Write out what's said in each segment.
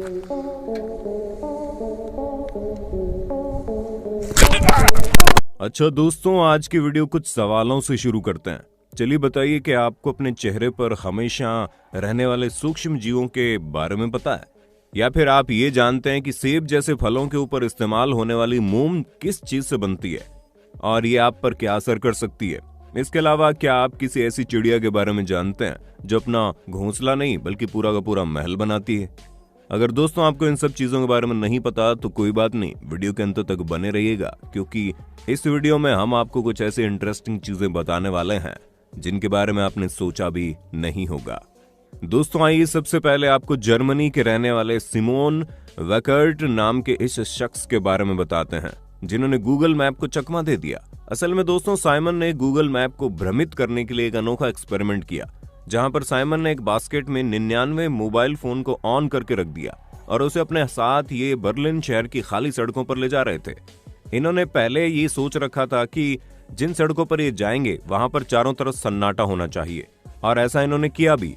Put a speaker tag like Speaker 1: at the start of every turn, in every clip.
Speaker 1: अच्छा दोस्तों, आज की वीडियो कुछ सवालों से शुरू करते हैं। चलिए बताइए कि आपको अपने चेहरे पर हमेशा रहने वाले सूक्ष्म जीवों के बारे में पता है? या फिर आप ये जानते हैं कि सेब जैसे फलों के ऊपर इस्तेमाल होने वाली मोम किस चीज से बनती है और ये आप पर क्या असर कर सकती है? इसके अलावा क्या आप किसी ऐसी चिड़िया के बारे में जानते हैं जो अपना घोंसला नहीं बल्कि पूरा का पूरा महल बनाती है? अगर दोस्तों आपको इन सब चीजों के बारे में नहीं पता तो कोई बात नहीं, वीडियो के अंत तक बने रहिएगा, क्योंकि इस वीडियो में हम आपको कुछ ऐसे इंटरेस्टिंग चीजें बताने वाले हैं जिनके बारे में आपने सोचा भी नहीं होगा। दोस्तों आइए सबसे पहले आपको जर्मनी के रहने वाले सिमोन वेकर्ट नाम के इस शख्स के बारे में बताते हैं, जिन्होंने गूगल मैप को चकमा दे दिया। असल में दोस्तों साइमन ने गूगल मैप को भ्रमित करने के लिए एक अनोखा एक्सपेरिमेंट किया, जहां पर साइमन ने एक बास्केट में 99 मोबाइल फोन को ऑन करके रख दिया और उसे अपने साथ ये बर्लिन शहर की खाली सड़कों पर ले जा रहे थे। इन्होंने पहले ये सोच रखा था कि जिन सड़कों पर ये जाएंगे वहां पर चारों तरफ सन्नाटा होना चाहिए, और ऐसा इन्होंने किया भी।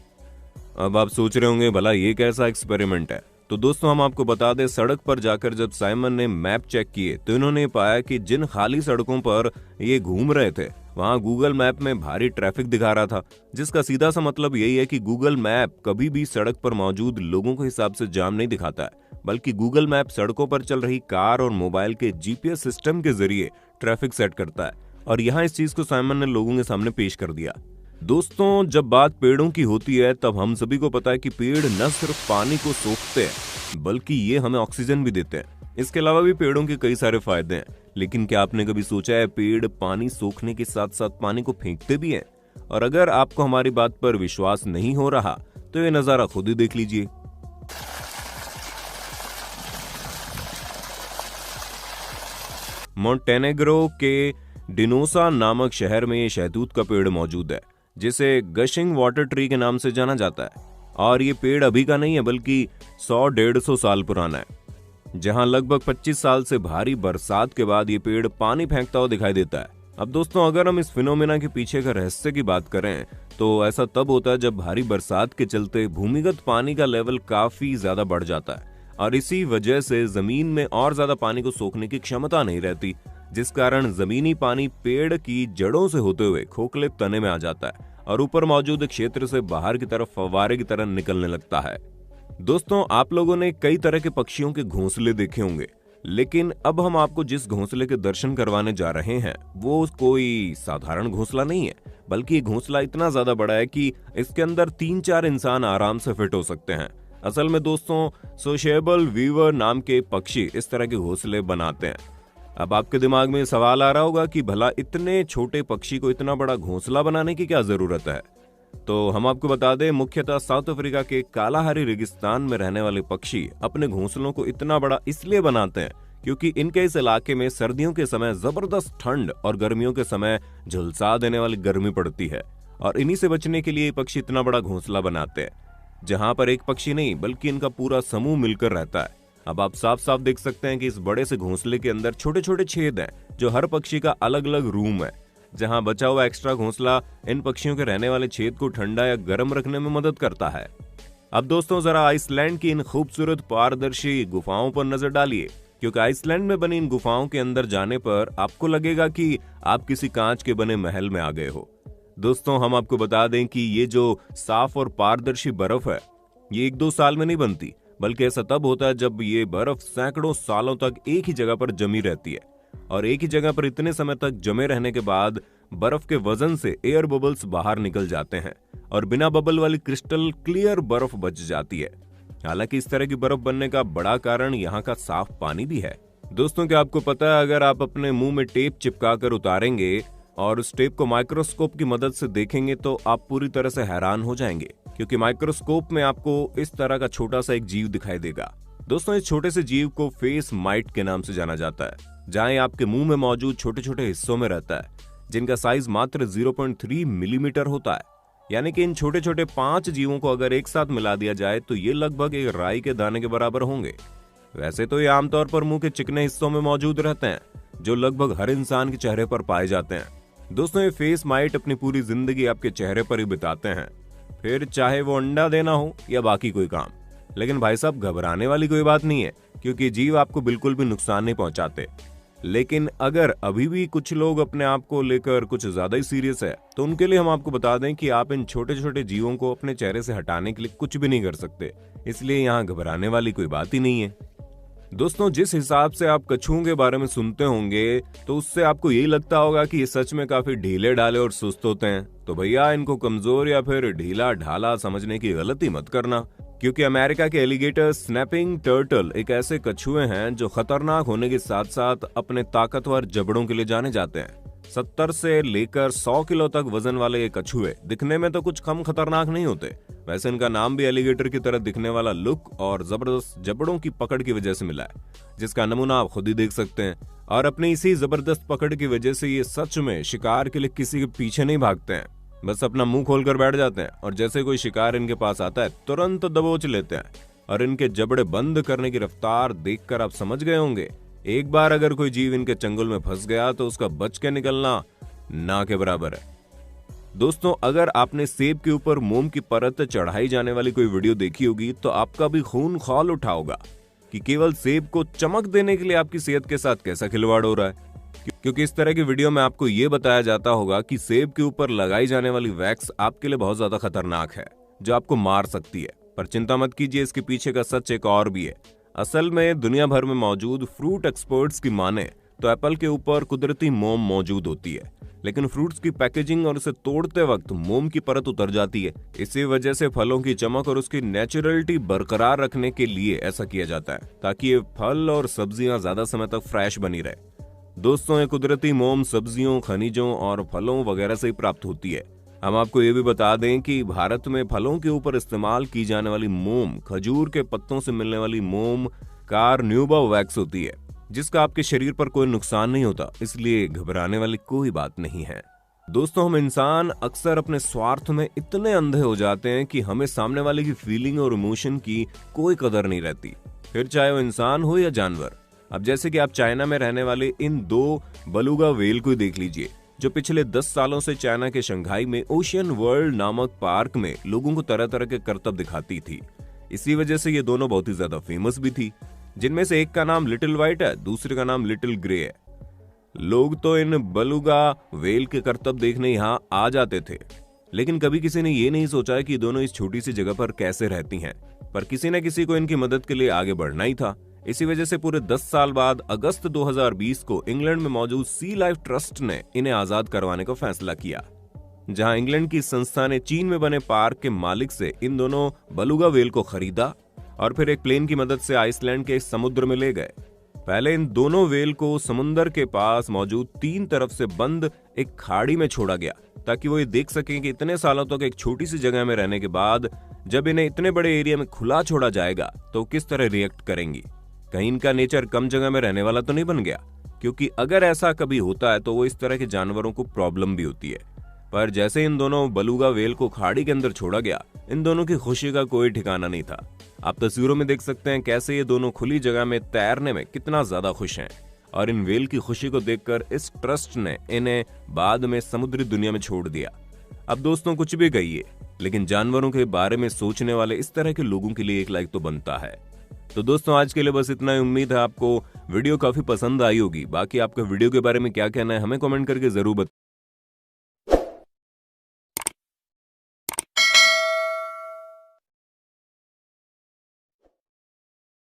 Speaker 1: अब आप सोच रहे होंगे भला ये कैसा एक्सपेरिमेंट है? तो दोस्तों हम आपको बता दें, सड़क पर जाकर जब साइमन ने मैप चेक किए तो इन्होंने पाया कि जिन खाली सड़कों पर ये घूम रहे थे वहां गूगल मैप में भारी ट्रैफिक दिखा रहा था, जिसका सीधा सा मतलब यही है कि गूगल मैप कभी भी सड़क पर मौजूद लोगों के हिसाब से जाम नहीं दिखाता है, बल्कि गूगल मैप सड़कों पर चल रही कार और मोबाइल के जीपीएस सिस्टम के जरिए ट्रैफिक सेट करता है। और यहाँ इस चीज को साइमन ने लोगों के सामने पेश कर दिया। दोस्तों जब बात पेड़ों की होती है तब हम सभी को पता है कि पेड़ न सिर्फ पानी को सोखते हैं बल्कि ये हमें ऑक्सीजन भी देते हैं। इसके अलावा भी पेड़ों के कई सारे फायदे हैं, लेकिन क्या आपने कभी सोचा है पेड़ पानी सोखने के साथ साथ पानी को फेंकते भी हैं? और अगर आपको हमारी बात पर विश्वास नहीं हो रहा तो ये नजारा खुद ही देख लीजिए। मोंटेनेग्रो के डिनोसा नामक शहर में ये शहतूत का पेड़ मौजूद है, जिसे गशिंग वाटर ट्री के नाम से जाना जाता है। और ये पेड़ अभी का नहीं है बल्कि 100-150 साल पुराना है, जहां लगभग 25 साल से भारी बरसात के बाद ये पेड़ पानी फेंकता हुआ दिखाई देता है। अब दोस्तों अगर हम इस फिनोमेना के पीछे का रहस्य की बात करें तो ऐसा तब होता है जब भारी बरसात के चलते भूमिगत पानी का लेवल काफी ज्यादा बढ़ जाता है, और इसी वजह से जमीन में और ज्यादा पानी को सोखने की क्षमता नहीं रहती, जिस कारण जमीनी पानी पेड़ की जड़ों से होते हुए खोखले तने में आ जाता है और ऊपर मौजूद क्षेत्र से बाहर की तरफ फव्वारे की तरह निकलने लगता है। दोस्तों आप लोगों ने कई तरह के पक्षियों के घोंसले देखे होंगे, लेकिन अब हम आपको जिस घोंसले के दर्शन करवाने जा रहे हैं वो कोई साधारण घोंसला नहीं है, बल्कि ये घोंसला इतना ज्यादा बड़ा है कि इसके अंदर 3-4 इंसान आराम से फिट हो सकते हैं। असल में दोस्तों सोशेबल वीवर नाम के पक्षी इस तरह के घोंसले बनाते हैं। अब आपके दिमाग में सवाल आ रहा होगा कि भला इतने छोटे पक्षी को इतना बड़ा घोंसला बनाने की क्या जरूरत है? तो हम आपको बता दें, मुख्यतः साउथ अफ्रीका के कालाहारी रेगिस्तान में रहने वाले पक्षी अपने घोंसलों को इतना बड़ा इसलिए बनाते हैं क्योंकि इनके इस इलाके में सर्दियों के समय जबरदस्त ठंड और गर्मियों के समय झुलसा देने वाली गर्मी पड़ती है, और इन्हीं से बचने के लिए पक्षी इतना बड़ा घोंसला बनाते हैं जहां पर एक पक्षी नहीं बल्कि इनका पूरा समूह मिलकर रहता है। अब आप साफ साफ देख सकते हैं कि इस बड़े से घोंसले के अंदर छोटे छोटे छेद हैं, जो हर पक्षी का अलग अलग रूम है, जहां बचा हुआ एक्स्ट्रा घोंसला इन पक्षियों के रहने वाले छेद को ठंडा या गर्म रखने में मदद करता है। अब दोस्तों जरा आइसलैंड की इन खूबसूरत पारदर्शी गुफाओं पर नजर डालिए, क्योंकि आइसलैंड में बनी इन गुफाओं के अंदर जाने पर आपको लगेगा कि आप किसी कांच के बने महल में आ गए हो। दोस्तों हम आपको बता दें कि ये जो साफ और पारदर्शी बर्फ है ये 1-2 साल में नहीं बनती, बल्कि ऐसा तब होता है जब ये बर्फ सैकड़ों सालों तक एक ही जगह पर जमी रहती है, और एक ही जगह पर इतने समय तक जमे रहने के बाद बर्फ के वजन से एयर बबल्स बाहर निकल जाते हैं और बिना बबल वाली क्रिस्टल क्लियर बर्फ बच जाती है। हालांकि इस तरह की बर्फ बनने का बड़ा कारण यहाँ का साफ पानी भी है। दोस्तों क्या आपको पता है, अगर आप अपने मुंह में टेप चिपका कर उतारेंगे और उस टेप को माइक्रोस्कोप की मदद से देखेंगे तो आप पूरी तरह से हैरान हो जाएंगे, क्योंकि माइक्रोस्कोप में आपको इस तरह का छोटा सा एक जीव दिखाई देगा। दोस्तों इस छोटे से जीव को फेस माइट के नाम से जाना जाता है, जहां ये आपके मुंह में मौजूद छोटे छोटे हिस्सों में रहता है, जिनका साइज मात्र 0.3 मिलीमीटर होता है। यानी कि इन छोटे छोटे 5 जीवों को अगर एक साथ मिला दिया जाए तो ये लगभग एक राई के दाने के बराबर होंगे। वैसे तो ये आमतौर पर मुंह के चिकने हिस्सों में मौजूद रहते हैं, जो लगभग हर इंसान के चेहरे पर पाए जाते हैं। दोस्तों ये फेस माइट अपनी पूरी जिंदगी आपके चेहरे पर ही बिताते हैं, फिर चाहे वो अंडा देना हो या बाकी कोई काम। लेकिन भाई साहब घबराने वाली कोई बात नहीं है, क्योंकि जीव आपको बिल्कुल भी नुकसान नहीं पहुंचाते। लेकिन अगर अभी भी कुछ लोग अपने आप को लेकर कुछ ज्यादा ही सीरियस है, तो उनके लिए हम आपको बता दें कि आप इन छोटे छोटे जीवों को अपने चेहरे से हटाने के लिए कुछ भी नहीं कर सकते, इसलिए यहाँ घबराने वाली कोई बात ही नहीं है। दोस्तों, जिस हिसाब से आप कछुओं के बारे में सुनते होंगे, तो उससे आपको यही लगता होगा कि ये सच में काफी ढीले ढाले और सुस्त होते हैं। तो भैया, इनको कमजोर या फिर ढीला ढाला समझने की गलती मत करना, क्योंकि अमेरिका के एलिगेटर स्नैपिंग टर्टल एक ऐसे कछुए हैं जो खतरनाक होने के साथ साथ अपने ताकतवर जबड़ों के लिए जाने जाते हैं। 70 से लेकर 100 किलो तक वजन वाले ये कछुए दिखने में तो कुछ कम खतरनाक नहीं होते। वैसे इनका नाम भी एलिगेटर की तरह दिखने वाला लुक और जबरदस्त जबड़ों की पकड़ की वजह से मिला है, जिसका नमूना आप खुद ही देख सकते हैं। और अपनी इसी जबरदस्त पकड़ की वजह से ये सच में शिकार के लिए किसी के पीछे नहीं भागते हैं, बस अपना मुंह खोलकर बैठ जाते हैं और जैसे कोई शिकार इनके पास आता है तुरंत दबोच लेते हैं। और इनके जबड़े बंद करने की रफ्तार देखकर आप समझ गए होंगे, एक बार अगर कोई जीव इनके चंगुल में फंस गया तो उसका बच के निकलना ना के बराबर है। दोस्तों, अगर आपने सेब के ऊपर मोम की परत चढ़ाई जाने वाली कोई वीडियो देखी होगी, तो आपका भी खून खौल उठा होगा कि केवल सेब को चमक देने के लिए आपकी सेहत के साथ कैसा खिलवाड़ हो रहा है। क्योंकि इस तरह की वीडियो में आपको यह बताया जाता होगा कि सेब के ऊपर लगाई जाने वाली वैक्स आपके लिए बहुत ज्यादा खतरनाक है, जो आपको मार सकती है। पर चिंता मत कीजिए, इसके पीछे का सच एक और भी है। असल में दुनिया भर में मौजूद फ्रूट एक्सपर्ट्स की माने तो एप्पल के ऊपर कुदरती मोम मौजूद होती है, लेकिन फ्रूट्स की पैकेजिंग और उसे तोड़ते वक्त मोम की परत उतर जाती है। इसी वजह से फलों की चमक और उसकी नेचुरलिटी बरकरार रखने के लिए ऐसा किया जाता है, ताकि ये फल और सब्जियां ज्यादा समय तक फ्रेश बनी रहे। दोस्तों, ये कुदरती मोम सब्जियों, खनिजों और फलों वगैरह से ही प्राप्त होती है। हम आपको ये भी बता दें कि भारत में फलों के ऊपर इस्तेमाल की जाने वाली मोम खजूर के पत्तों से मिलने वाली मोम कार्न्यूबा वैक्स होती है, जिसका आपके शरीर पर कोई नुकसान नहीं होता, इसलिए घबराने वाली कोई बात नहीं है। दोस्तों, हम इंसान अक्सर अपने स्वार्थ में इतने अंधे हो जाते हैं कि हमें सामने वाले की फीलिंग और इमोशन की कोई कदर नहीं रहती, फिर चाहे वो इंसान हो या जानवर। अब जैसे कि आप चाइना में रहने वाले इन 2 बलूगा व्हेल को देख लीजिए, जो पिछले 10 सालों से चाइना के शंघाई में ओशियन वर्ल्ड नामक पार्क में लोगों को तरह तरह के करतब दिखाती थी। इसी वजह से ये दोनों बहुत ही ज्यादा फेमस भी थी, जिनमें से एक का नाम लिटिल व्हाइट है, दूसरे का नाम लिटिल ग्रे है। लोग तो इन बलूगा व्हेल के करतब देखने यहाँ आ जाते थे, लेकिन कभी किसी ने ये नहीं सोचा कि दोनों इस छोटी सी जगह पर कैसे रहती हैं। पर किसी न किसी को इनकी मदद के लिए आगे बढ़ना ही था। इसी वजह से पूरे 10 साल बाद अगस्त 2020 को इंग्लैंड में मौजूद सी लाइफ ट्रस्ट ने इन्हें आजाद करवाने का फैसला किया, जहां इंग्लैंड की संस्था ने चीन में बने पार्क के मालिक से इन दोनों बलूगा व्हेल को खरीदा और फिर एक प्लेन की मदद से आइसलैंड के समुद्र में ले गए। पहले इन दोनों व्हेल को समुद्र के पास मौजूद 3 तरफ से बंद एक खाड़ी में छोड़ा गया, ताकि वो ये देख सकें कि इतने सालों तक एक छोटी सी जगह में रहने के बाद जब इन्हें इतने बड़े एरिया में खुला छोड़ा जाएगा तो किस तरह रिएक्ट करेंगी। कहीं इनका नेचर कम जगह में रहने वाला तो नहीं बन गया, क्योंकि अगर ऐसा कभी होता है तो वो इस तरह के जानवरों को प्रॉब्लम भी होती है। पर जैसे इन दोनों बलूगा व्हेल को खाड़ी के अंदर छोड़ा गया, इन दोनों की खुशी का कोई ठिकाना नहीं था। आप तस्वीरों में देख सकते हैं कैसे ये दोनों खुली जगह में तैरने में कितना ज्यादा खुश हैं। और इन व्हेल की खुशी को देखकर इस ट्रस्ट ने इन्हें बाद में समुद्री दुनिया में छोड़ दिया। अब दोस्तों, कुछ भी कहिए, लेकिन जानवरों के बारे में सोचने वाले इस तरह के लोगों के लिए एक लाइक तो बनता है। तो दोस्तों, आज के लिए बस इतना ही। उम्मीद है आपको वीडियो काफी पसंद आई होगी। बाकी आपका वीडियो के बारे में क्या कहना है हमें कमेंट करके जरूर बताइए।